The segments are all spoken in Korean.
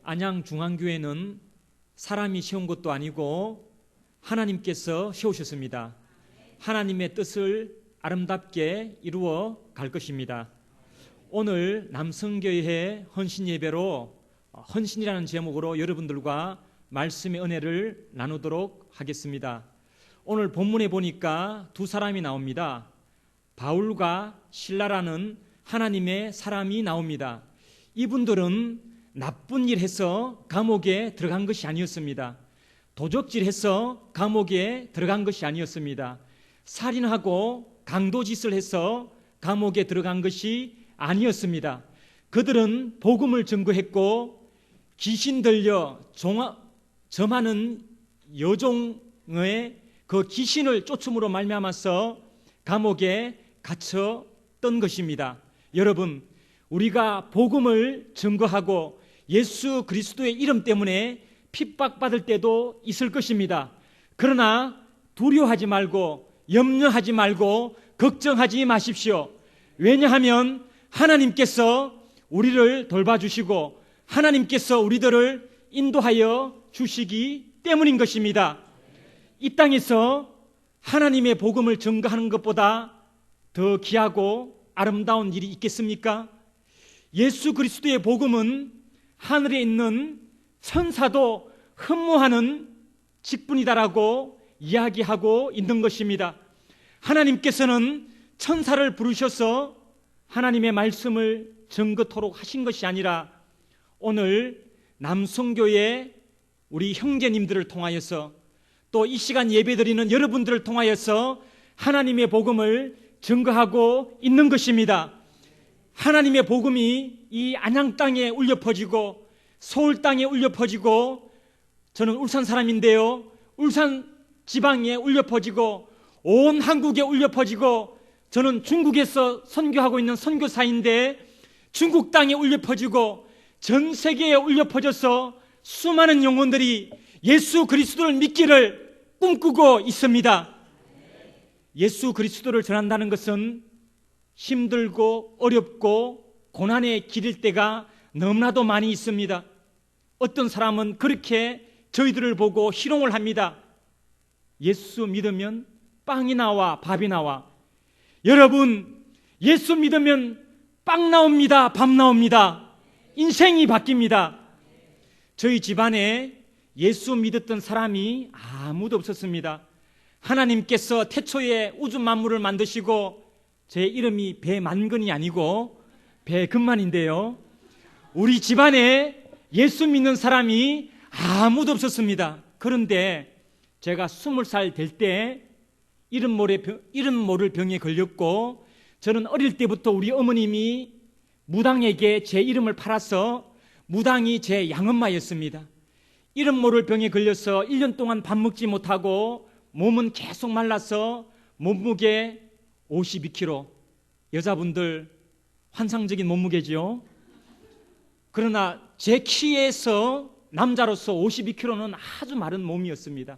안양중앙교회는 사람이 세운 것도 아니고 하나님께서 세우셨습니다. 하나님의 뜻을 아름답게 이루어 갈 것입니다. 오늘 남성교회 헌신예배로 헌신이라는 제목으로 여러분들과 말씀의 은혜를 나누도록 하겠습니다. 오늘 본문에 보니까 두 사람이 나옵니다. 바울과 실라라는 하나님의 사람이 나옵니다. 이분들은 나쁜 일 해서 감옥에 들어간 것이 아니었습니다. 도적질해서 감옥에 들어간 것이 아니었습니다. 살인하고 강도짓을 해서 감옥에 들어간 것이 아니었습니다. 그들은 복음을 전거했고 귀신 들려 점하는 여종의 그 귀신을 쫓음으로 말미암아서 감옥에 갇혔던 것입니다. 여러분, 우리가 복음을 전거하고 예수 그리스도의 이름 때문에 핍박받을 때도 있을 것입니다. 그러나 두려워하지 말고 염려하지 말고 걱정하지 마십시오. 왜냐하면 하나님께서 우리를 돌봐주시고 하나님께서 우리들을 인도하여 주시기 때문인 것입니다. 이 땅에서 하나님의 복음을 전거하는 것보다 더 귀하고 아름다운 일이 있겠습니까? 예수 그리스도의 복음은 하늘에 있는 천사도 흠모하는 직분이다라고 이야기하고 있는 것입니다. 하나님께서는 천사를 부르셔서 하나님의 말씀을 전거토록 하신 것이 아니라 오늘 남성교회 우리 형제님들을 통하여서 또 이 시간 예배드리는 여러분들을 통하여서 하나님의 복음을 전거하고 있는 것입니다. 하나님의 복음이 이 안양 땅에 울려 퍼지고 서울 땅에 울려 퍼지고, 저는 울산 사람인데요, 울산 지방에 울려 퍼지고 온 한국에 울려 퍼지고, 저는 중국에서 선교하고 있는 선교사인데 중국 땅에 울려 퍼지고 전 세계에 울려 퍼져서 수많은 영혼들이 예수 그리스도를 믿기를 꿈꾸고 있습니다. 예수 그리스도를 전한다는 것은 힘들고 어렵고 고난의 길일 때가 너무나도 많이 있습니다. 어떤 사람은 그렇게 저희들을 보고 희롱을 합니다. 예수 믿으면 빵이 나와 밥이 나와. 여러분, 예수 믿으면 빵 나옵니다. 밥 나옵니다. 인생이 바뀝니다. 저희 집안에 예수 믿었던 사람이 아무도 없었습니다. 하나님께서 태초에 우주 만물을 만드시고, 제 이름이 배만근이 아니고 배근만인데요, 우리 집안에 예수 믿는 사람이 아무도 없었습니다. 그런데 제가 20살 될 때 이름 모를 병에 걸렸고, 저는 어릴 때부터 우리 어머님이 무당에게 제 이름을 팔아서 무당이 제 양엄마였습니다. 이름 모를 병에 걸려서 1년 동안 밥 먹지 못하고 몸은 계속 말라서 몸무게 52kg. 여자분들 환상적인 몸무게죠. 그러나 제 키에서 남자로서 52kg는 아주 마른 몸이었습니다.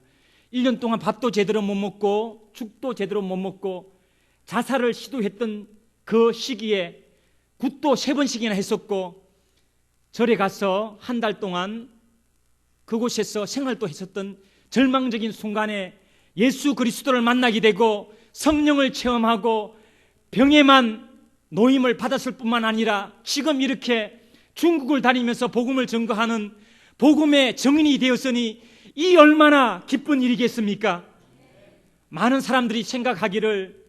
1년 동안 밥도 제대로 못 먹고 죽도 제대로 못 먹고 자살을 시도했던 그 시기에 굿도 3번씩이나 했었고, 절에 가서 한 달 동안 그곳에서 생활도 했었던 절망적인 순간에 예수 그리스도를 만나게 되고 성령을 체험하고 병에만 노임을 받았을 뿐만 아니라 지금 이렇게 중국을 다니면서 복음을 전거하는 복음의 증인이 되었으니 이 얼마나 기쁜 일이겠습니까? 많은 사람들이 생각하기를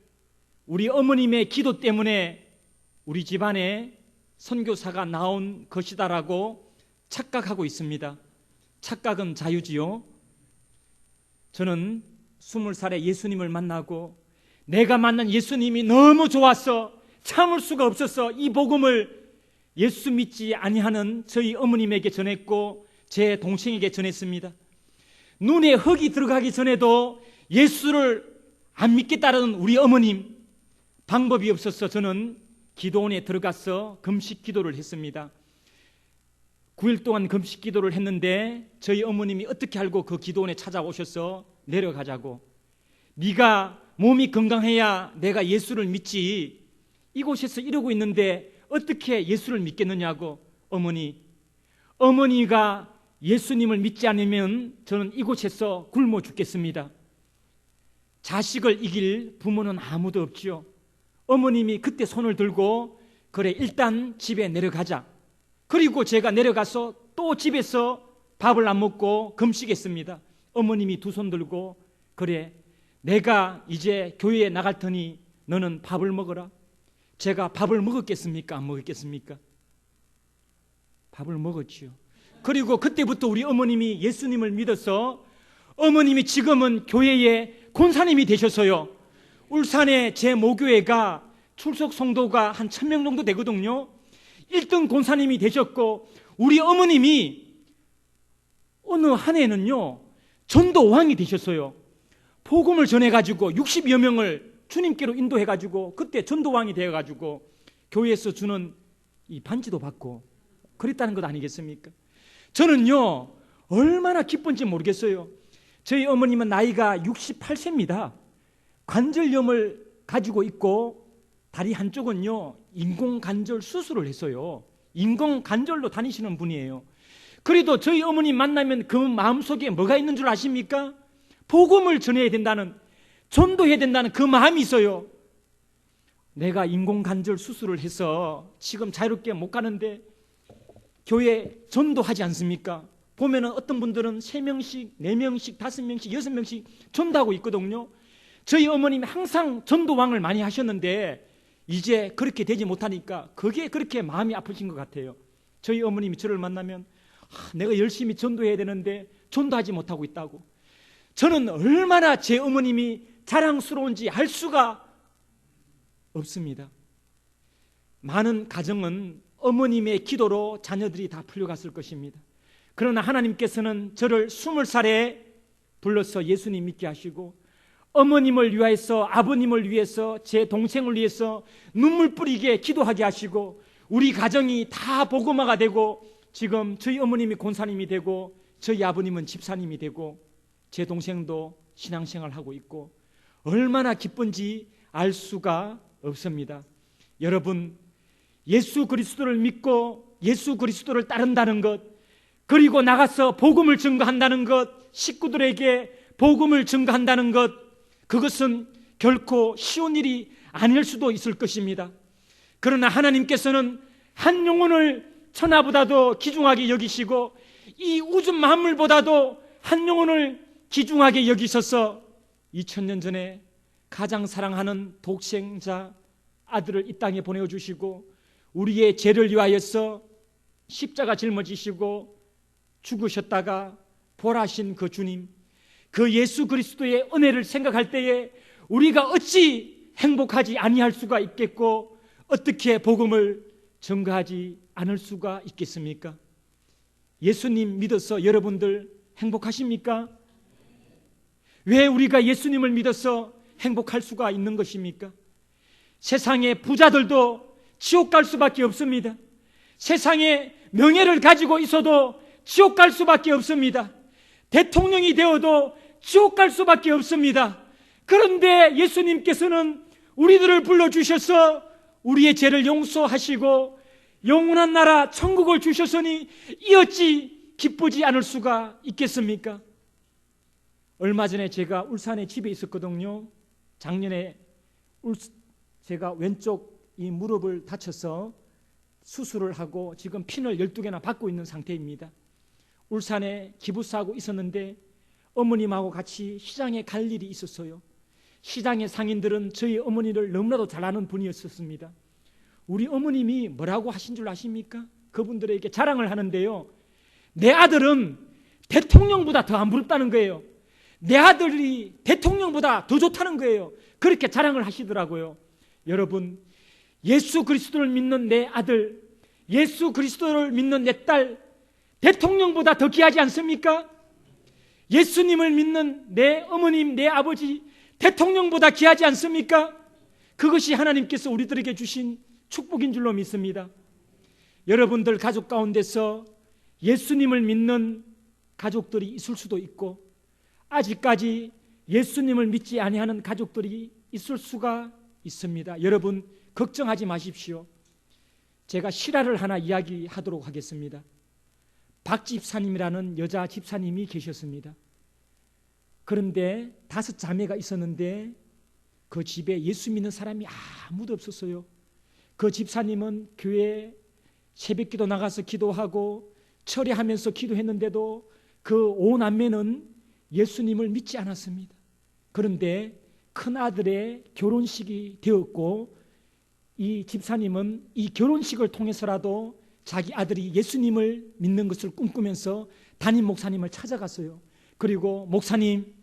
우리 어머님의 기도 때문에 우리 집안에 선교사가 나온 것이다라고 착각하고 있습니다. 착각은 자유지요. 저는 20살에 예수님을 만나고 내가 만난 예수님이 너무 좋아서 참을 수가 없어서 이 복음을 예수 믿지 아니하는 저희 어머님에게 전했고 제 동생에게 전했습니다. 눈에 흙이 들어가기 전에도 예수를 안 믿겠다는 우리 어머님, 방법이 없어서 저는 기도원에 들어가서 금식 기도를 했습니다. 9일 동안 금식 기도를 했는데 저희 어머님이 어떻게 알고 그 기도원에 찾아오셔서 내려가자고, 네가 몸이 건강해야 내가 예수를 믿지, 이곳에서 이러고 있는데 어떻게 예수를 믿겠느냐고. 어머니, 어머니가 예수님을 믿지 않으면 저는 이곳에서 굶어 죽겠습니다. 자식을 이길 부모는 아무도 없지요. 어머님이 그때 손을 들고 그래 일단 집에 내려가자. 그리고 제가 내려가서 또 집에서 밥을 안 먹고 금식했습니다. 어머님이 두 손 들고 그래 내가 이제 교회에 나갈 테니 너는 밥을 먹어라. 제가 밥을 먹었겠습니까? 안 먹었겠습니까? 밥을 먹었지요. 그리고 그때부터 우리 어머님이 예수님을 믿어서 어머님이 지금은 교회의 권사님이 되셔서요. 울산에 제 모교회가 출석 성도가 한 1000명 정도 되거든요. 1등 권사님이 되셨고 우리 어머님이 어느 한 해는요 전도왕이 되셨어요. 복음을 전해가지고 60여 명을 주님께로 인도해가지고 그때 전도왕이 되어가지고 교회에서 주는 이 반지도 받고 그랬다는 것 아니겠습니까? 저는요 얼마나 기쁜지 모르겠어요. 저희 어머님은 나이가 68세입니다. 관절염을 가지고 있고 다리 한쪽은요 인공관절 수술을 했어요. 인공관절로 다니시는 분이에요. 그래도 저희 어머님 만나면 그 마음속에 뭐가 있는 줄 아십니까? 복음을 전해야 된다는, 전도해야 된다는 그 마음이 있어요. 내가 인공관절 수술을 해서 지금 자유롭게 못 가는데 교회 전도하지 않습니까? 보면은 어떤 분들은 3명씩, 4명씩, 5명씩, 6명씩 전도하고 있거든요. 저희 어머님이 항상 전도왕을 많이 하셨는데 이제 그렇게 되지 못하니까 그게 그렇게 마음이 아프신 것 같아요. 저희 어머님이 저를 만나면 내가 열심히 전도해야 되는데 전도하지 못하고 있다고. 저는 얼마나 제 어머님이 자랑스러운지 알 수가 없습니다. 많은 가정은 어머님의 기도로 자녀들이 다 풀려갔을 것입니다. 그러나 하나님께서는 저를 20살에 불러서 예수님 믿게 하시고 어머님을 위해서, 아버님을 위해서, 제 동생을 위해서 눈물 뿌리게 기도하게 하시고 우리 가정이 다 복음화가 되고 지금 저희 어머님이 권사님이 되고 저희 아버님은 집사님이 되고 제 동생도 신앙생활을 하고 있고 얼마나 기쁜지 알 수가 없습니다. 여러분, 예수 그리스도를 믿고 예수 그리스도를 따른다는 것, 그리고 나가서 복음을 증거한다는 것, 식구들에게 복음을 증거한다는 것, 그것은 결코 쉬운 일이 아닐 수도 있을 것입니다. 그러나 하나님께서는 한 영혼을 천하보다도 귀중하게 여기시고 이 우주 만물보다도 한 영혼을 귀중하게 여기셔서 2000년 전에 가장 사랑하는 독생자 아들을 이 땅에 보내주시고 우리의 죄를 위하여서 십자가 짊어지시고 죽으셨다가 부활하신 그 주님, 그 예수 그리스도의 은혜를 생각할 때에 우리가 어찌 행복하지 아니할 수가 있겠고 어떻게 복음을 증거하지 않을 수가 있겠습니까? 예수님 믿어서 여러분들 행복하십니까? 왜 우리가 예수님을 믿어서 행복할 수가 있는 것입니까? 세상의 부자들도 지옥 갈 수밖에 없습니다. 세상에 명예를 가지고 있어도 지옥 갈 수밖에 없습니다. 대통령이 되어도 지옥 갈 수밖에 없습니다. 그런데 예수님께서는 우리들을 불러주셔서 우리의 죄를 용서하시고 영원한 나라 천국을 주셨으니 이 어찌 기쁘지 않을 수가 있겠습니까? 얼마 전에 제가 울산에 집에 있었거든요. 작년에 제가 왼쪽 이 무릎을 다쳐서 수술을 하고 지금 핀을 12개나 받고 있는 상태입니다. 울산에 기부사하고 있었는데 어머님하고 같이 시장에 갈 일이 있었어요. 시장의 상인들은 저희 어머니를 너무나도 잘 아는 분이었습니다. 우리 어머님이 뭐라고 하신 줄 아십니까? 그분들에게 자랑을 하는데요, 내 아들은 대통령보다 더 안 부럽다는 거예요. 내 아들이 대통령보다 더 좋다는 거예요. 그렇게 자랑을 하시더라고요. 여러분, 예수 그리스도를 믿는 내 아들, 예수 그리스도를 믿는 내 딸, 대통령보다 더 귀하지 않습니까? 예수님을 믿는 내 어머님, 내 아버지, 대통령보다 귀하지 않습니까? 그것이 하나님께서 우리들에게 주신 축복인 줄로 믿습니다. 여러분들 가족 가운데서 예수님을 믿는 가족들이 있을 수도 있고 아직까지 예수님을 믿지 아니하는 가족들이 있을 수가 있습니다. 여러분 걱정하지 마십시오. 제가 실화를 하나 이야기하도록 하겠습니다. 박 집사님이라는 여자 집사님이 계셨습니다. 그런데 5 자매가 있었는데 그 집에 예수 믿는 사람이 아무도 없었어요. 그 집사님은 교회 새벽기도 나가서 기도하고 철회하면서 기도했는데도 그 5남매는 예수님을 믿지 않았습니다. 그런데 큰아들의 결혼식이 되었고 이 집사님은 이 결혼식을 통해서라도 자기 아들이 예수님을 믿는 것을 꿈꾸면서 담임 목사님을 찾아갔어요. 그리고 목사님,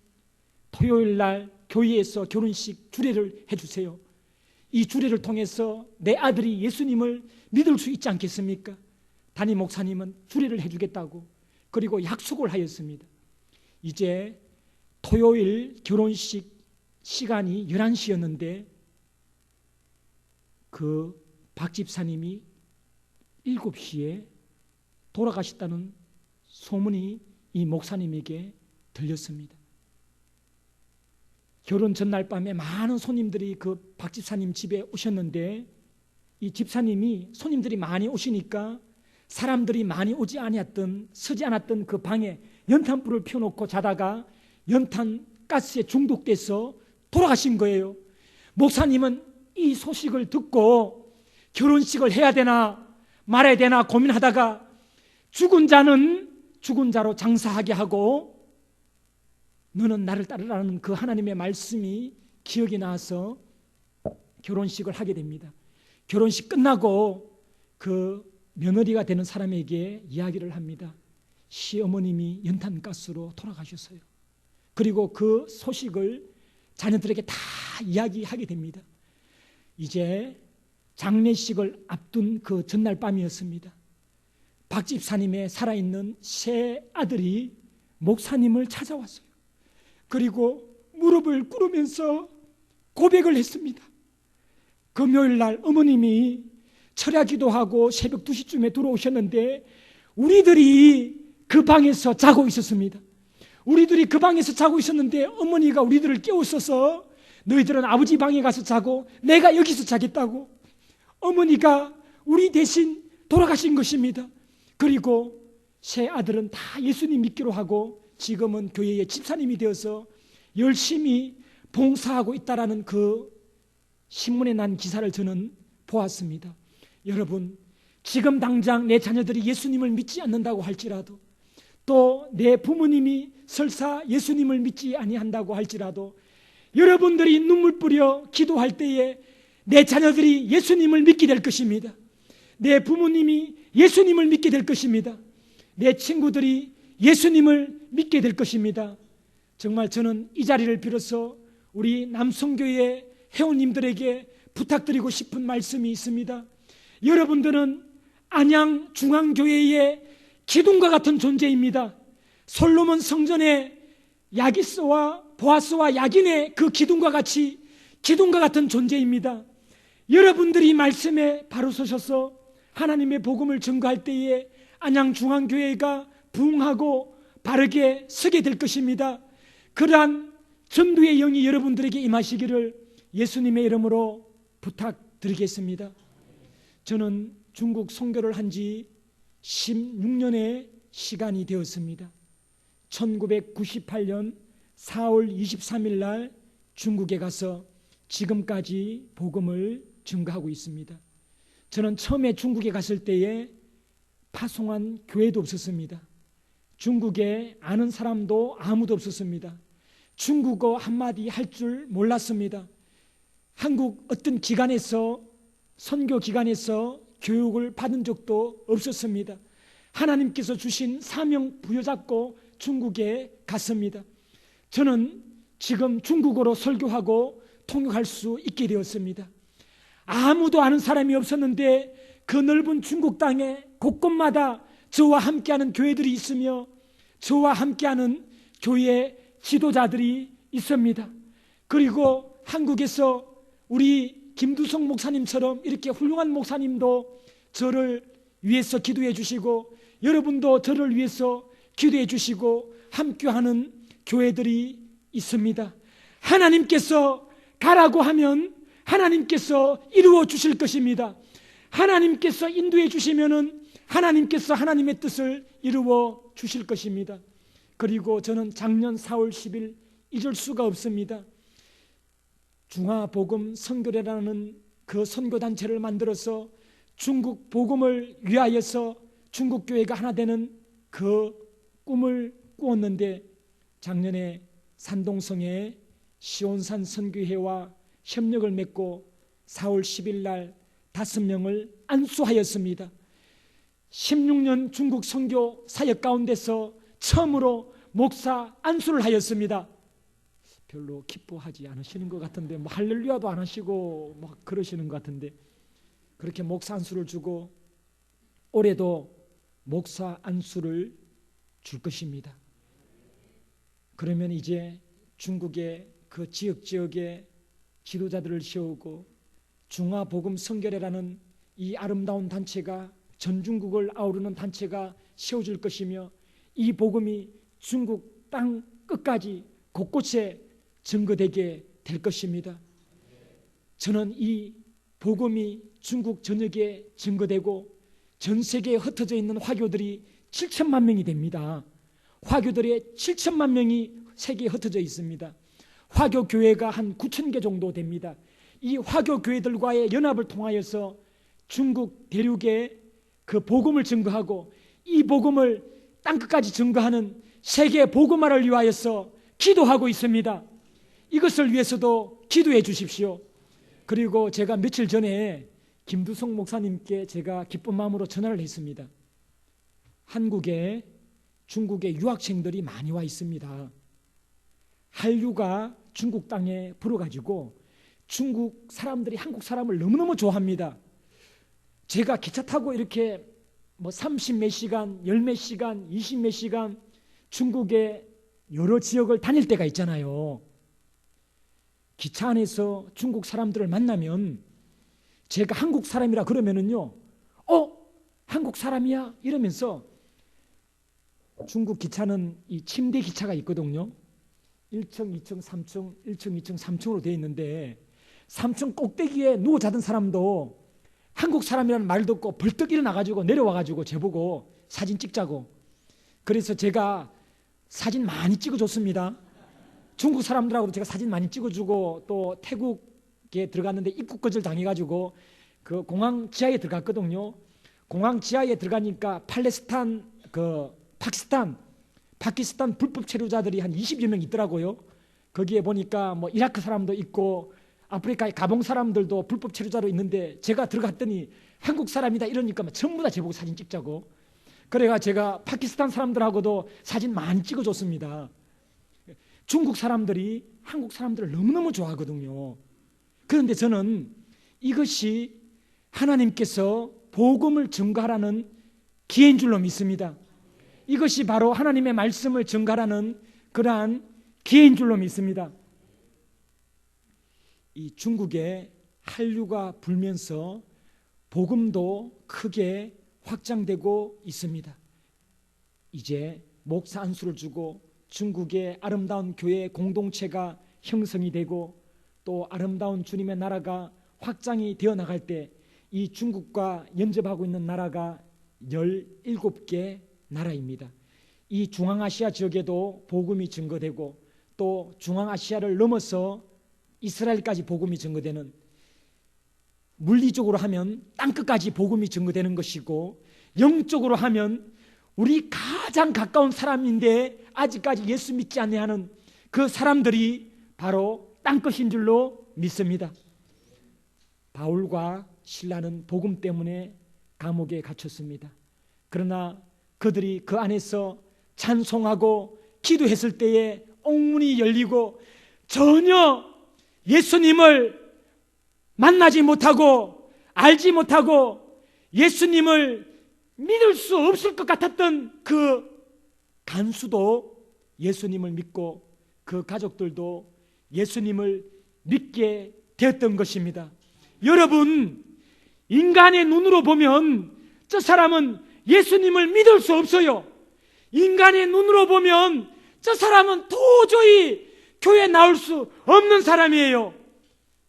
토요일 날 교회에서 결혼식 주례를 해주세요. 이 주례를 통해서 내 아들이 예수님을 믿을 수 있지 않겠습니까? 담임 목사님은 주례를 해주겠다고 그리고 약속을 하였습니다. 이제 토요일 결혼식 시간이 11시였는데 그 박 집사님이 7시에 돌아가셨다는 소문이 이 목사님에게 들렸습니다. 결혼 전날 밤에 많은 손님들이 그 박 집사님 집에 오셨는데 이 집사님이 손님들이 많이 오시니까 사람들이 많이 오지 아니었던 서지 않았던 그 방에 연탄불을 펴놓고 자다가 연탄 가스에 중독돼서 돌아가신 거예요. 목사님은 이 소식을 듣고 결혼식을 해야 되나 말아야 되나 고민하다가 죽은 자는 죽은 자로 장사하게 하고 너는 나를 따르라는 그 하나님의 말씀이 기억이 나서 결혼식을 하게 됩니다. 결혼식 끝나고 그 며느리가 되는 사람에게 이야기를 합니다. 시어머님이 연탄가스로 돌아가셨어요. 그리고 그 소식을 자녀들에게 다 이야기하게 됩니다. 이제 장례식을 앞둔 그 전날 밤이었습니다. 박 집사님의 살아있는 새 아들이 목사님을 찾아왔어요. 그리고 무릎을 꿇으면서 고백을 했습니다. 금요일 날 어머님이 철야 기도하고 새벽 2시쯤에 들어오셨는데 우리들이 그 방에서 자고 있었습니다. 우리들이 그 방에서 자고 있었는데 어머니가 우리들을 깨웠어서 너희들은 아버지 방에 가서 자고 내가 여기서 자겠다고 어머니가 우리 대신 돌아가신 것입니다. 그리고 새 아들은 다 예수님 믿기로 하고 지금은 교회의 집사님이 되어서 열심히 봉사하고 있다라는 그 신문에 난 기사를 저는 보았습니다. 여러분, 지금 당장 내 자녀들이 예수님을 믿지 않는다고 할지라도 또 내 부모님이 설사 예수님을 믿지 아니한다고 할지라도 여러분들이 눈물 뿌려 기도할 때에 내 자녀들이 예수님을 믿게 될 것입니다. 내 부모님이 예수님을 믿게 될 것입니다. 내 친구들이 예수님을 믿게 될 것입니다. 정말 저는 이 자리를 빌어서 우리 남성교회 회원님들에게 부탁드리고 싶은 말씀이 있습니다. 여러분들은 안양 중앙교회의 기둥과 같은 존재입니다. 솔로몬 성전의 야기스와 보아스와 야긴의 그 기둥과 같이 기둥과 같은 존재입니다. 여러분들이 말씀에 바로 서셔서 하나님의 복음을 전가할 때에 안양 중앙교회가 부흥하고 바르게 서게 될 것입니다. 그러한 전도의 영이 여러분들에게 임하시기를 예수님의 이름으로 부탁드리겠습니다. 저는 중국 선교를 한 지 16년의 시간이 되었습니다. 1998년 4월 23일 날 중국에 가서 지금까지 복음을 증거하고 있습니다. 저는 처음에 중국에 갔을 때에 파송한 교회도 없었습니다. 중국에 아는 사람도 아무도 없었습니다. 중국어 한마디 할 줄 몰랐습니다. 한국 어떤 기관에서 선교 기관에서 교육을 받은 적도 없었습니다. 하나님께서 주신 사명 부여잡고 중국에 갔습니다. 저는 지금 중국어로 설교하고 통역할 수 있게 되었습니다. 아무도 아는 사람이 없었는데 그 넓은 중국 땅에 곳곳마다 저와 함께하는 교회들이 있으며 저와 함께하는 교회 지도자들이 있습니다. 그리고 한국에서 우리 김두성 목사님처럼 이렇게 훌륭한 목사님도 저를 위해서 기도해 주시고 여러분도 저를 위해서 기도해 주시고 함께하는 교회들이 있습니다. 하나님께서 가라고 하면 하나님께서 이루어 주실 것입니다. 하나님께서 인도해 주시면은 하나님께서 하나님의 뜻을 이루어 주실 것입니다. 그리고 저는 작년 4월 10일 잊을 수가 없습니다. 중화복음 선교회라는 그 선교단체를 만들어서 중국 복음을 위하여서 중국 교회가 하나 되는 그 꿈을 꾸었는데, 작년에 산동성의 시온산 선교회와 협력을 맺고 4월 10일 날 5명을 안수하였습니다. 16년 중국 선교 사역 가운데서 처음으로 목사 안수를 하였습니다. 별로 기뻐하지 않으시는 것 같은데, 뭐 할렐루야도 안 하시고 뭐 그러시는 것 같은데, 그렇게 목사 안수를 주고 올해도 목사 안수를 줄 것입니다. 그러면 이제 중국의 그 지역에 지도자들을 세우고 중화복음 선교회라는 이 아름다운 단체가, 전중국을 아우르는 단체가 세워질 것이며, 이 복음이 중국 땅 끝까지 곳곳에 증거되게 될 것입니다. 저는 이 복음이 중국 전역에 증거되고 전 세계에 흩어져 있는 화교들이 7천만 명이 됩니다. 화교들의 7천만 명이 세계에 흩어져 있습니다. 화교 교회가 한 9천 개 정도 됩니다. 이 화교 교회들과의 연합을 통하여서 중국 대륙에 그 복음을 증거하고 이 복음을 땅끝까지 증거하는 세계 복음화를 위하여서 기도하고 있습니다. 이것을 위해서도 기도해 주십시오. 그리고 제가 며칠 전에 김두성 목사님께 제가 기쁜 마음으로 전화를 했습니다. 한국에 중국의 유학생들이 많이 와 있습니다. 한류가 중국 땅에 불어가지고 중국 사람들이 한국 사람을 너무너무 좋아합니다. 제가 기차 타고 이렇게 뭐 30몇 시간, 10몇 시간, 20몇 시간 중국의 여러 지역을 다닐 때가 있잖아요. 기차 안에서 중국 사람들을 만나면 제가 한국 사람이라 그러면은요, 한국 사람이야? 이러면서, 중국 기차는 이 침대 기차가 있거든요. 1층, 2층, 3층, 1층, 2층, 3층으로 되어 있는데 3층 꼭대기에 누워 자던 사람도 한국 사람이라는 말 듣고 벌떡 일어나가지고 내려와가지고 저보고 사진 찍자고. 그래서 제가 사진 많이 찍어줬습니다. 중국 사람들하고도 제가 사진 많이 찍어주고, 또 태국에 들어갔는데 입국 거절 당해가지고 그 공항 지하에 들어갔거든요. 공항 지하에 들어가니까 파키스탄 불법 체류자들이 한 20여 명 있더라고요. 거기에 보니까 뭐 이라크 사람도 있고 아프리카의 가봉 사람들도 불법 체류자로 있는데, 제가 들어갔더니 한국 사람이다 이러니까 전부 다 저보고 사진 찍자고. 그래가 제가 파키스탄 사람들하고도 사진 많이 찍어줬습니다. 중국 사람들이 한국 사람들을 너무너무 좋아하거든요. 그런데 저는 이것이 하나님께서 복음을 증거하라는 기회인 줄로 믿습니다. 이것이 바로 하나님의 말씀을 증거하라는 그러한 기회인 줄로 믿습니다. 이 중국에 한류가 불면서 복음도 크게 확장되고 있습니다. 이제 목사 안수를 주고 중국의 아름다운 교회 공동체가 형성이 되고 또 아름다운 주님의 나라가 확장이 되어 나갈 때, 이 중국과 연접하고 있는 나라가 17개 나라입니다. 이 중앙아시아 지역에도 복음이 증거되고, 또 중앙아시아를 넘어서 이스라엘까지 복음이 증거되는, 물리적으로 하면 땅끝까지 복음이 증거되는 것이고, 영적으로 하면 우리 가장 가까운 사람인데 아직까지 예수 믿지 않는 그 사람들이 바로 땅끝인 줄로 믿습니다. 바울과 실라는 복음 때문에 감옥에 갇혔습니다. 그러나 그들이 그 안에서 찬송하고 기도했을 때에 옥문이 열리고 전혀 예수님을 만나지 못하고 알지 못하고 예수님을 믿을 수 없을 것 같았던 그 간수도 예수님을 믿고 그 가족들도 예수님을 믿게 되었던 것입니다. 여러분, 인간의 눈으로 보면 저 사람은 예수님을 믿을 수 없어요. 인간의 눈으로 보면 저 사람은 도저히 교회에 나올 수 없는 사람이에요.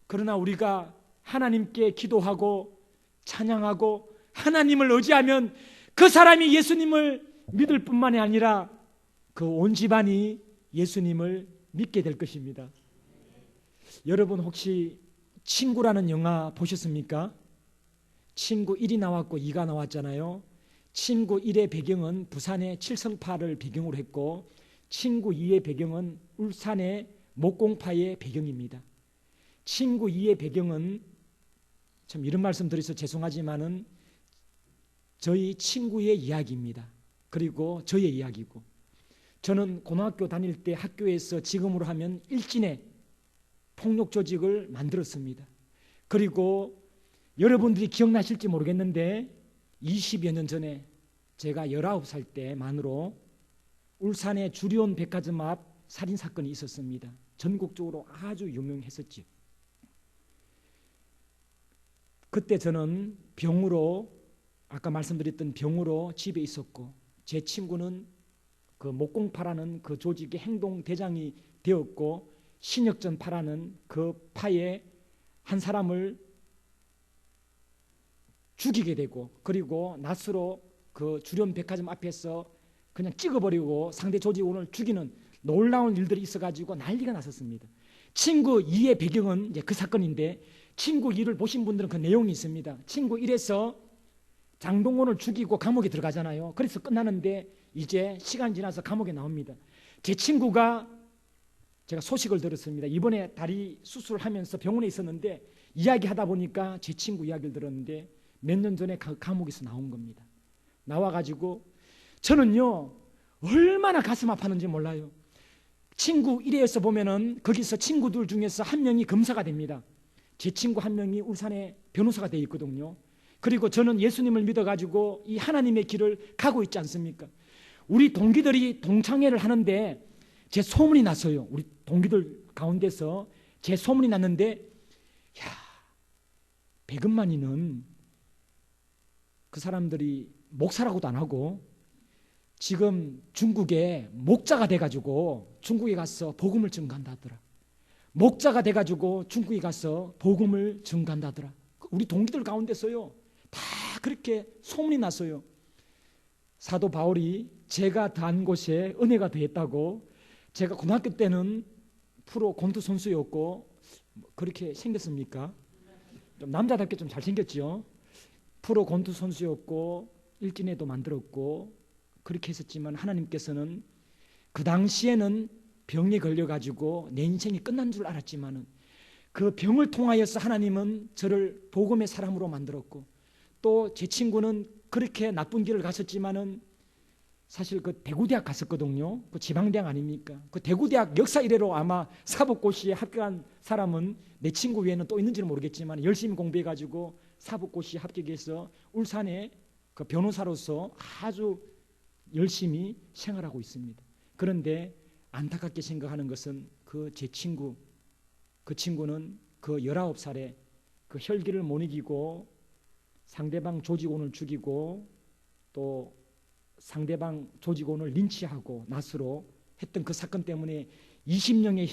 그러나 우리가 하나님께 기도하고 찬양하고 하나님을 의지하면 그 사람이 예수님을 믿을 뿐만이 아니라 그 온 집안이 예수님을 믿게 될 것입니다. 여러분 혹시 친구라는 영화 보셨습니까? 친구 1이 나왔고 2가 나왔잖아요. 친구 1의 배경은 부산의 칠성파를 배경으로 했고 친구 2의 배경은 울산의 목공파의 배경입니다. 친구 2의 배경은 참 이런 말씀 드려서 죄송하지만은 저희 친구의 이야기입니다. 그리고 저의 이야기고, 저는 고등학교 다닐 때 학교에서 지금으로 하면 일진의 폭력 조직을 만들었습니다. 그리고 여러분들이 기억나실지 모르겠는데 20여 년 전에 제가 19살 때만으로 울산의 주리온 백화점 앞 살인사건이 있었습니다. 전국적으로 아주 유명했었죠. 그때 저는 병으로, 아까 말씀드렸던 병으로 집에 있었고 제 친구는 그 목공파라는 그 조직의 행동대장이 되었고 신혁전파라는 그 파의 한 사람을 죽이게 되고, 그리고 낫으로 그 주련 백화점 앞에서 그냥 찍어버리고 상대 조직원을 죽이는 놀라운 일들이 있어가지고 난리가 났었습니다. 친구 2의 배경은 이제 그 사건인데, 친구 2를 보신 분들은 그 내용이 있습니다. 친구 1에서 장동건을 죽이고 감옥에 들어가잖아요. 그래서 끝나는데 이제 시간 지나서 감옥에 나옵니다. 제 친구가, 제가 소식을 들었습니다. 이번에 다리 수술을 하면서 병원에 있었는데 이야기하다 보니까 제 친구 이야기를 들었는데 몇 년 전에 감옥에서 나온 겁니다. 나와가지고 저는요 얼마나 가슴 아팠는지 몰라요. 친구 1회에서 보면은 거기서 친구들 중에서 한 명이 검사가 됩니다. 제 친구 한 명이 울산에 변호사가 되어 있거든요. 그리고 저는 예수님을 믿어가지고 이 하나님의 길을 가고 있지 않습니까? 우리 동기들이 동창회를 하는데 제 소문이 났어요. 우리 동기들 가운데서 제 소문이 났는데, 야, 백은만이는 그 사람들이 목사라고도 안 하고 지금 중국에 목자가 돼가지고 중국에 가서 복음을 전가한다 하더라. 목자가 돼가지고 중국에 가서 복음을 전가한다 하더라. 우리 동기들 가운데서요 다 그렇게 소문이 났어요. 사도 바울이 제가 단 곳에 은혜가 더했다고, 제가 고등학교 때는 프로 권투 선수였고, 그렇게 생겼습니까? 좀 남자답게 좀 잘생겼죠. 프로 권투 선수였고 일진회도 만들었고 그렇게 했었지만 하나님께서는 그 당시에는 병에 걸려가지고 내 인생이 끝난 줄 알았지만은 그 병을 통하여서 하나님은 저를 복음의 사람으로 만들었고, 또 제 친구는 그렇게 나쁜 길을 갔었지만은 사실 그 대구대학 갔었거든요. 그 지방대학 아닙니까? 그 대구대학 역사 이래로 아마 사법고시에 합격한 사람은 내 친구 외에는 또 있는지는 모르겠지만 열심히 공부해가지고 사법고시에 합격해서 울산에 그 변호사로서 아주 열심히 생활하고 있습니다. 그런데 안타깝게 생각하는 것은 그 제 친구, 그 친구는 그 19살에 그 혈기를 못 이기고 상대방 조직원을 죽이고 또 상대방 조직원을 린치하고 낫으로 했던 그 사건 때문에 20년의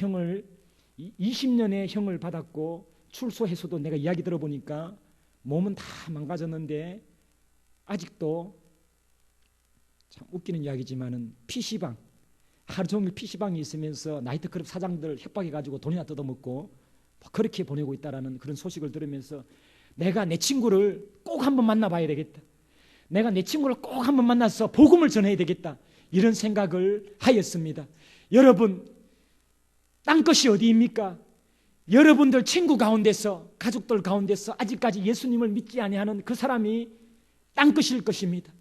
형을 받았고, 출소해서도 내가 이야기 들어보니까 몸은 다 망가졌는데 아직도, 참 웃기는 이야기지만은 PC방, 하루 종일 PC방에 있으면서 나이트클럽 사장들 협박해가지고 돈이나 뜯어먹고 그렇게 보내고 있다라는 그런 소식을 들으면서 내가 내 친구를 꼭 한번 만나봐야 되겠다. 내가 내 친구를 꼭 한번 만나서 복음을 전해야 되겠다. 이런 생각을 하였습니다. 여러분, 땅끝이 어디입니까? 여러분들 친구 가운데서, 가족들 가운데서 아직까지 예수님을 믿지 아니하는 그 사람이 땅끝일 것입니다.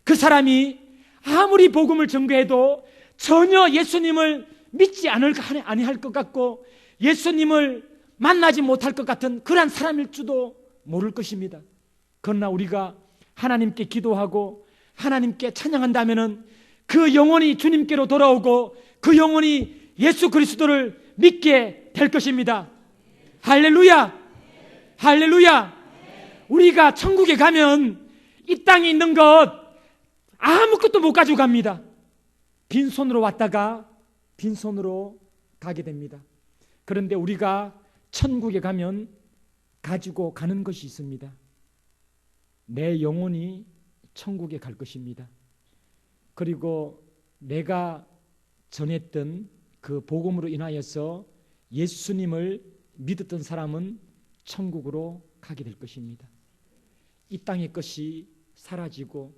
그 사람이 아무리 복음을 전개해도 전혀 예수님을 믿지 아니할 것 같고 예수님을 만나지 못할 것 같은 그런 사람일 줄도 모를 것입니다. 그러나 우리가 하나님께 기도하고 하나님께 찬양한다면은 그 영혼이 주님께로 돌아오고 그 영혼이 예수 그리스도를 믿게 될 것입니다. 할렐루야! 할렐루야! 우리가 천국에 가면 이 땅에 있는 것 아무것도 못 가지고 갑니다. 빈손으로 왔다가 빈손으로 가게 됩니다. 그런데 우리가 천국에 가면 가지고 가는 것이 있습니다. 내 영혼이 천국에 갈 것입니다. 그리고 내가 전했던 그 복음으로 인하여서 예수님을 믿었던 사람은 천국으로 가게 될 것입니다. 이 땅의 것이 사라지고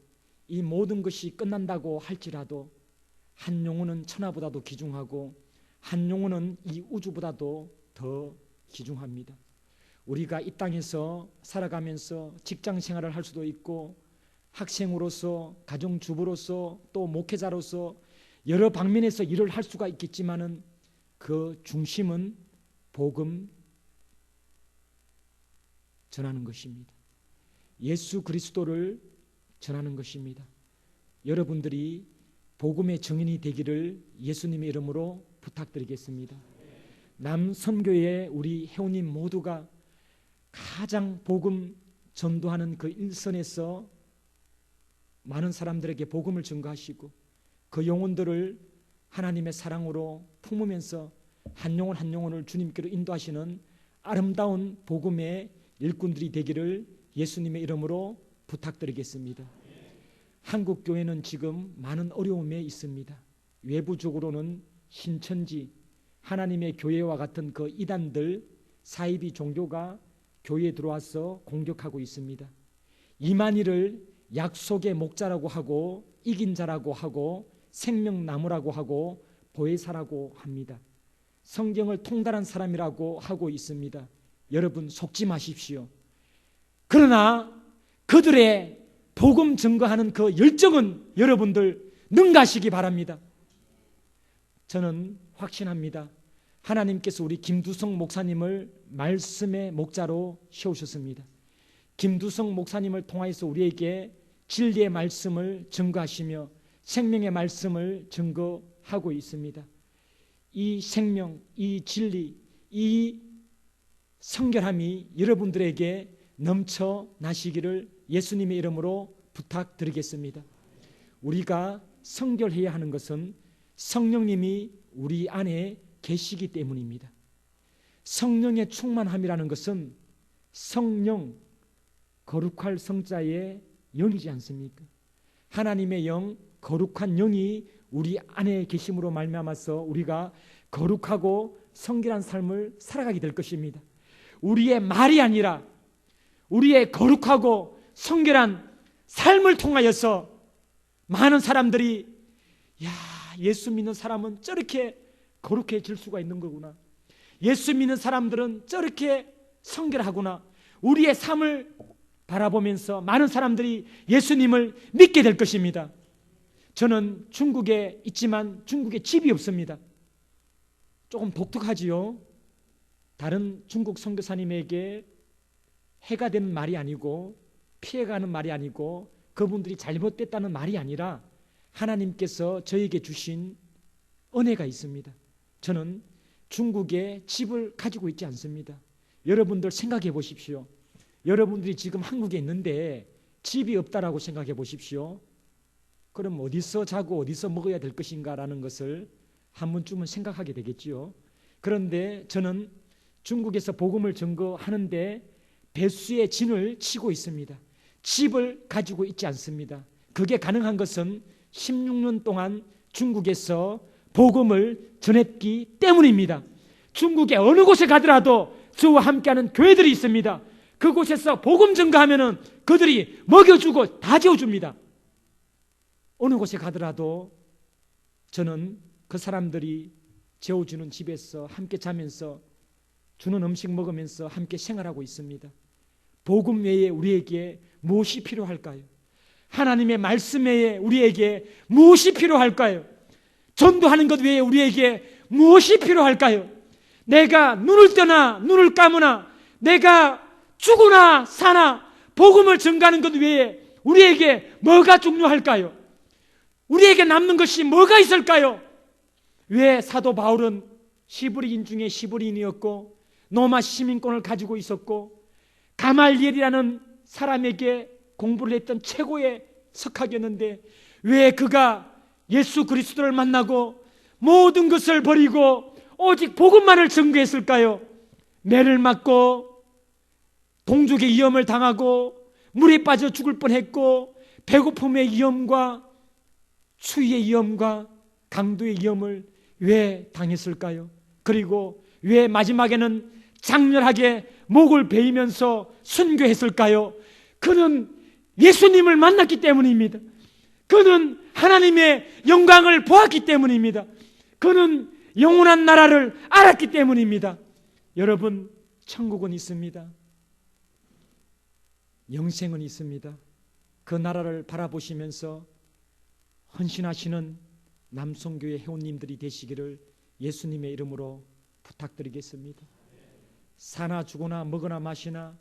이 모든 것이 끝난다고 할지라도 한 영혼은 천하보다도 귀중하고 한 영혼은 이 우주보다도 더 귀중합니다. 우리가 이 땅에서 살아가면서 직장 생활을 할 수도 있고 학생으로서 가정주부로서 또 목회자로서 여러 방면에서 일을 할 수가 있겠지만은 그 중심은 복음 전하는 것입니다. 예수 그리스도를 전하는 것입니다. 여러분들이 복음의 증인이 되기를 예수님의 이름으로 부탁드리겠습니다. 남선교회 우리 회원님 모두가 가장 복음 전도하는 그 일선에서 많은 사람들에게 복음을 증거하시고 그 영혼들을 하나님의 사랑으로 품으면서 한 영혼 한 영혼을 주님께로 인도하시는 아름다운 복음의 일꾼들이 되기를 예수님의 이름으로 부탁드리겠습니다. 한국 교회는 지금 많은 어려움에 있습니다. 외부적으로는 신천지, 하나님의 교회와 같은 그 이단들, 사이비 종교가 교회에 들어와서 공격하고 있습니다. 이만희를 약속의 목자라고 하고 이긴 자라고 하고 생명나무라고 하고 보혜사라고 합니다. 성경을 통달한 사람이라고 하고 있습니다. 여러분 속지 마십시오. 그러나 그들의 복음 증거하는 그 열정은 여러분들 능가하시기 바랍니다. 저는 확신합니다. 하나님께서 우리 김두성 목사님을 말씀의 목자로 세우셨습니다. 김두성 목사님을 통하여서 우리에게 진리의 말씀을 증거하시며 생명의 말씀을 증거하고 있습니다. 이 생명, 이 진리, 이 성결함이 여러분들에게 넘쳐나시기를 예수님의 이름으로 부탁드리겠습니다. 우리가 성결해야 하는 것은 성령님이 우리 안에 계시기 때문입니다. 성령의 충만함이라는 것은 성령, 거룩할 성자의 영이지 않습니까? 하나님의 영, 거룩한 영이 우리 안에 계심으로 말미암아서 우리가 거룩하고 성결한 삶을 살아가게 될 것입니다. 우리의 말이 아니라 우리의 거룩하고 성결한 삶을 통하여서 많은 사람들이 야, 예수 믿는 사람은 저렇게 거룩해질 수가 있는 거구나. 예수 믿는 사람들은 저렇게 성결하구나. 우리의 삶을 바라보면서 많은 사람들이 예수님을 믿게 될 것입니다. 저는 중국에 있지만 중국에 집이 없습니다. 조금 독특하지요. 다른 중국 선교사님에게 해가 되는 말이 아니고 피해가는 말이 아니고 그분들이 잘못됐다는 말이 아니라 하나님께서 저에게 주신 은혜가 있습니다. 저는 중국에 집을 가지고 있지 않습니다. 여러분들 생각해 보십시오. 여러분들이 지금 한국에 있는데 집이 없다라고 생각해 보십시오. 그럼 어디서 자고 어디서 먹어야 될 것인가라는 것을 한 번쯤은 생각하게 되겠지요. 그런데 저는 중국에서 복음을 증거하는데 배수의 진을 치고 있습니다. 집을 가지고 있지 않습니다. 그게 가능한 것은 16년 동안 중국에서 복음을 전했기 때문입니다. 중국의 어느 곳에 가더라도 저와 함께하는 교회들이 있습니다. 그곳에서 복음 증거하면은 그들이 먹여주고 다 재워줍니다. 어느 곳에 가더라도 저는 그 사람들이 재워주는 집에서 함께 자면서 주는 음식 먹으면서 함께 생활하고 있습니다. 복음 외에 우리에게 무엇이 필요할까요? 하나님의 말씀 외에 우리에게 무엇이 필요할까요? 전도하는 것 외에 우리에게 무엇이 필요할까요? 내가 눈을 뜨나 눈을 감으나 내가 죽으나 사나 복음을 전가하는 것 외에 우리에게 뭐가 중요할까요? 우리에게 남는 것이 뭐가 있을까요? 왜 사도 바울은 시브리인 중에 시브리인이었고 로마 시민권을 가지고 있었고 가말리엘이라는 사람에게 공부를 했던 최고의 석학이었는데 왜 그가 예수 그리스도를 만나고 모든 것을 버리고 오직 복음만을 전거했을까요? 매를 맞고 동족의 위험을 당하고 물에 빠져 죽을 뻔했고 배고픔의 위험과 추위의 위험과 강도의 위험을 왜 당했을까요? 그리고 왜 마지막에는 장렬하게 목을 베이면서 순교했을까요? 그는 예수님을 만났기 때문입니다. 그는 하나님의 영광을 보았기 때문입니다. 그는 영원한 나라를 알았기 때문입니다. 여러분, 천국은 있습니다. 영생은 있습니다. 그 나라를 바라보시면서 헌신하시는 남성교회 회원님들이 되시기를 예수님의 이름으로 부탁드리겠습니다. 사나 죽으나 먹으나 마시나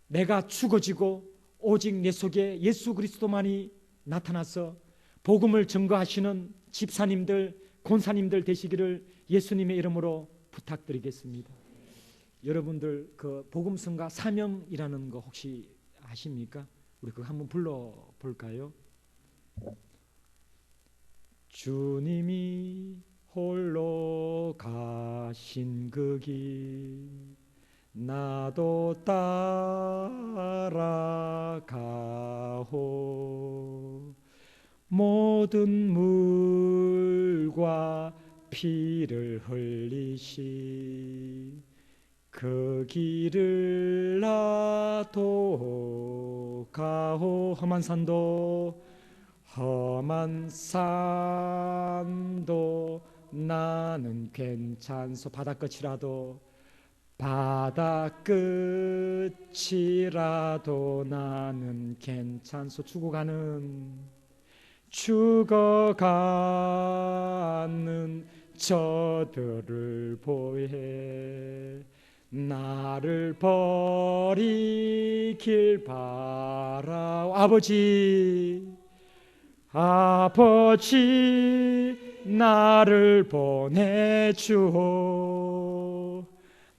내가 죽어지고 오직 내 속에 예수 그리스도만이 나타나서 복음을 증거하시는 집사님들, 권사님들 되시기를 예수님의 이름으로 부탁드리겠습니다. 여러분들 그 복음성가 사명이라는 거 혹시 아십니까? 우리 그거 한번 불러볼까요? 주님이 홀로 가신 그 길 나도 따라가호 모든 물과 피를 흘리시 그 길을 나도 가호 험한 산도 나는 괜찮소 바다끝이라도 나는 괜찮소 죽어가는 저들을 보해 나를 버리길 바라오 아버지 나를 보내주오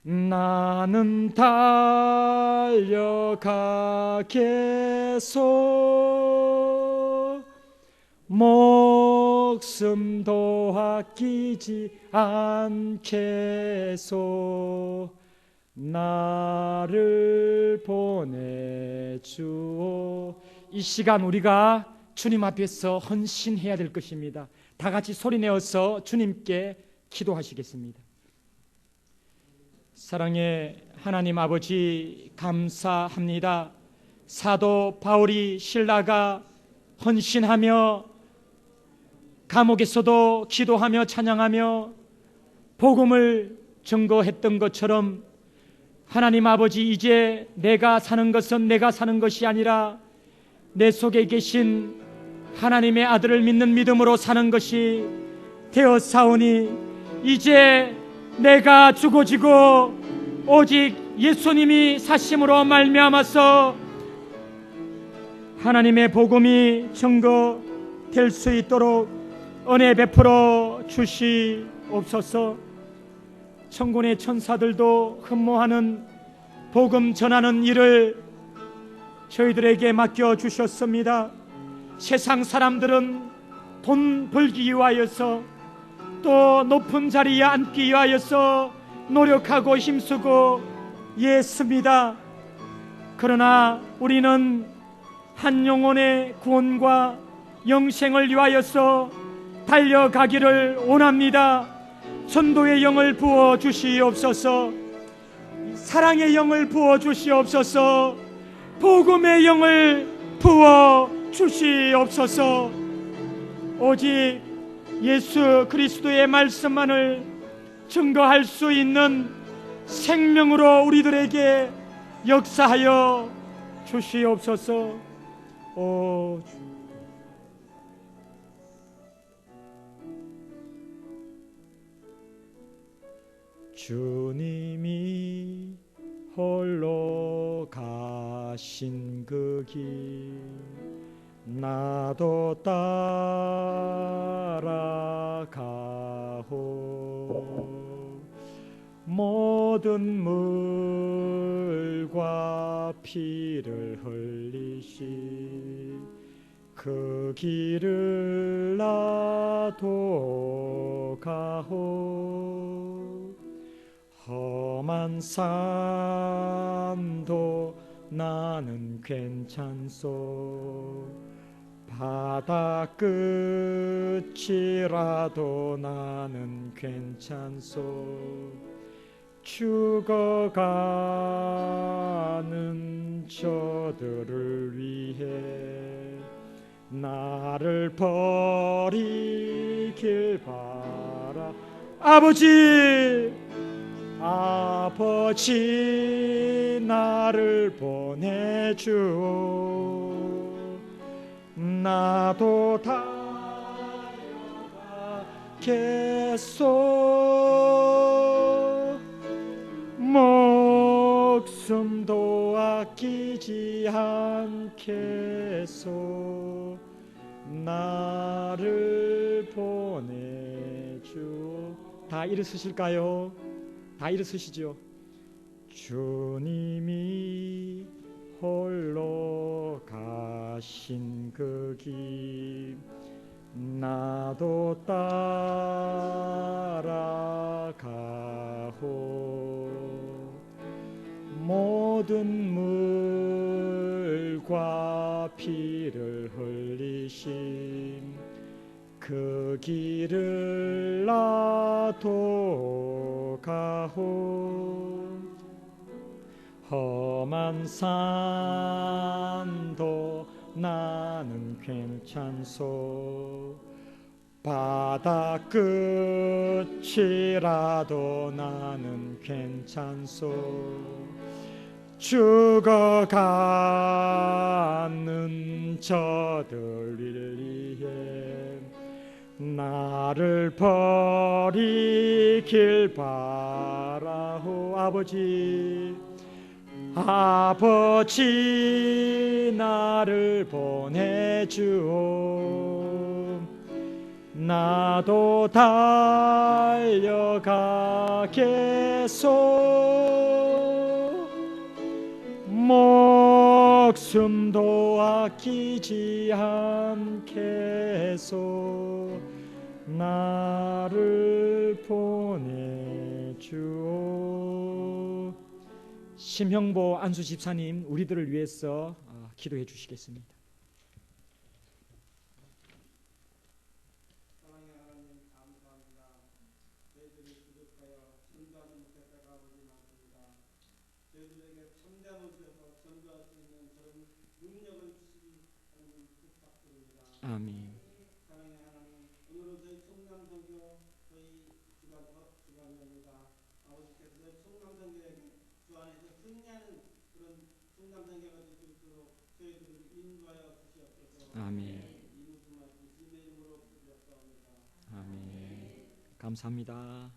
나는 달려가겠소 목숨도 아끼지 않겠소 나를 보내주오. 이 시간 우리가 주님 앞에서 헌신해야 될 것입니다. 다 같이 소리내어서 주님께 기도하시겠습니다. 사랑의 하나님 아버지 감사합니다. 사도 바울이 신라가 헌신하며 감옥에서도 기도하며 찬양하며 복음을 증거했던 것처럼 하나님 아버지 이제 내가 사는 것은 내가 사는 것이 아니라 내 속에 계신 하나님의 아들을 믿는 믿음으로 사는 것이 되었사오니 이제 내가 죽어지고 오직 예수님이 사심으로 말미암아서 하나님의 복음이 증거될 수 있도록 은혜 베풀어 주시옵소서. 천군의 천사들도 흠모하는 복음 전하는 일을 저희들에게 맡겨 주셨습니다. 세상 사람들은 돈 벌기 위하여서 또 높은 자리에 앉기 위하여서 노력하고 힘쓰고 애씁니다. 그러나 우리는 한 영혼의 구원과 영생을 위하여서 달려가기를 원합니다. 전도의 영을 부어 주시옵소서. 사랑의 영을 부어 주시옵소서. 복음의 영을 부어 주시옵소서. 오직 예수 그리스도의 말씀만을 증거할 수 있는 생명으로 우리들에게 역사하여 주시옵소서. 주님이 홀로 가신 그 길 나도 따라가호 모든 물과 피를 흘리시 그 길을 나도 가호 험한 산도 나는 괜찮소 바다 끝이라도 나는 괜찮소. 죽어가는 저들을 위해 나를 버리길 바라. 아버지, 아버지 나를 보내주오. 나도 달려가겠소. 목숨도 아끼지 않겠소. 나를 보내주오. 다 일어서실까요? 다 일어서시죠. 주님이 홀로 가신 그 길 나도 따라가호. 모든 물과 피를 흘리신 그 길을 나도 가호. 험한 산도 나는 괜찮소. 바다 끝이라도 나는 괜찮소. 죽어가는 저들을 위해 나를 버리길 바라오. 아버지, 아버지 나를 보내주오. 나도 달려가겠소. 목숨도 아끼지 않겠소. 나를 보내주오. 심형보 안수 집사님, 우리들을 위해서 기도해 주시겠습니다. 사랑의 하나님, 감사합니다. 저희들이 부족하여 전도하지 못했다가 아버지 많습니다. 저희들에게 참담을 주셔서 전도할 수 있는 그런 능력을 주시기 하나님 부탁드립니다. 아멘. 사랑의 하나님, 오늘은 저희 청남선교 저희 주간입니다. 아버지께서 저희 청남선교에게 주 안에서 승리하는 그런 청남선교가 될 수 있도록 저희들을 인도하여 주시옵소서. 아멘. 이 모든 말씀 주님의 이름으로 기도하옵나이다. 아멘. 감사합니다.